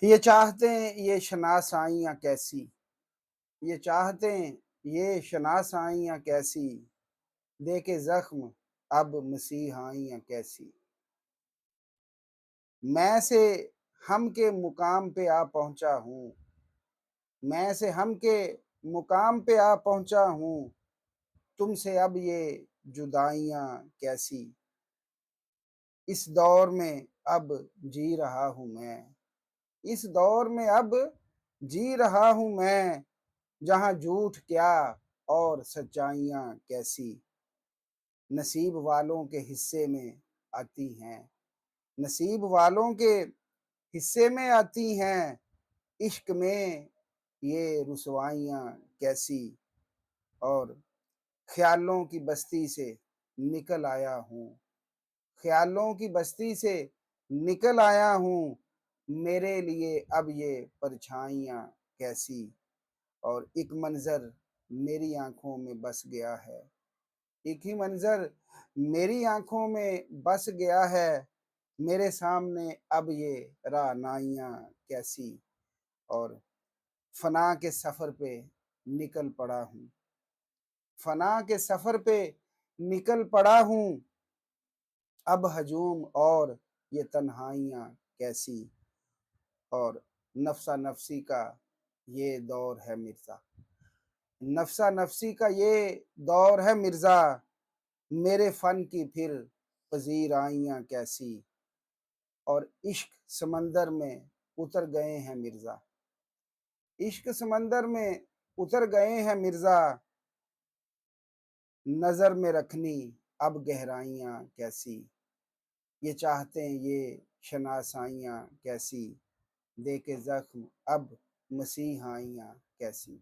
یہ چاہتے ہیں یہ شناسائیاں کیسی، یہ چاہتے ہیں یہ شناسائیاں کیسی، دے کے زخم اب مسیحائیاں کیسی۔ میں سے ہم کے مقام پہ آ پہنچا ہوں، میں سے ہم کے مقام پہ آ پہنچا ہوں، تم سے اب یہ جدائیاں کیسی۔ اس دور میں اب جی رہا ہوں میں، اس دور میں اب جی رہا ہوں میں، جہاں جھوٹ کیا اور سچائیاں کیسی۔ نصیب والوں کے حصے میں آتی ہیں، نصیب والوں کے حصے میں آتی ہیں، عشق میں یہ رسوائیاں کیسی۔ اور خیالوں کی بستی سے نکل آیا ہوں، خیالوں کی بستی سے نکل آیا ہوں، میرے لیے اب یہ پرچھائیاں کیسی۔ اور ایک منظر میری آنکھوں میں بس گیا ہے، ایک ہی منظر میری آنکھوں میں بس گیا ہے، میرے سامنے اب یہ رعنائیاں کیسی۔ اور فنا کے سفر پہ نکل پڑا ہوں، فنا کے سفر پہ نکل پڑا ہوں، اب ہجوم اور یہ تنہائیاں کیسی۔ اور نفسا نفسی کا یہ دور ہے مرزا، نفسا نفسی کا یہ دور ہے مرزا، میرے فن کی پھر پذیرائیاں کیسی۔ اور عشق سمندر میں اتر گئے ہیں مرزا، عشق سمندر میں اتر گئے ہیں مرزا، نظر میں رکھنی اب گہرائیاں کیسی۔ یہ چاہتے ہیں یہ شناسائیاں کیسی، دے کے زخم اب مسیحائیاں کیسی۔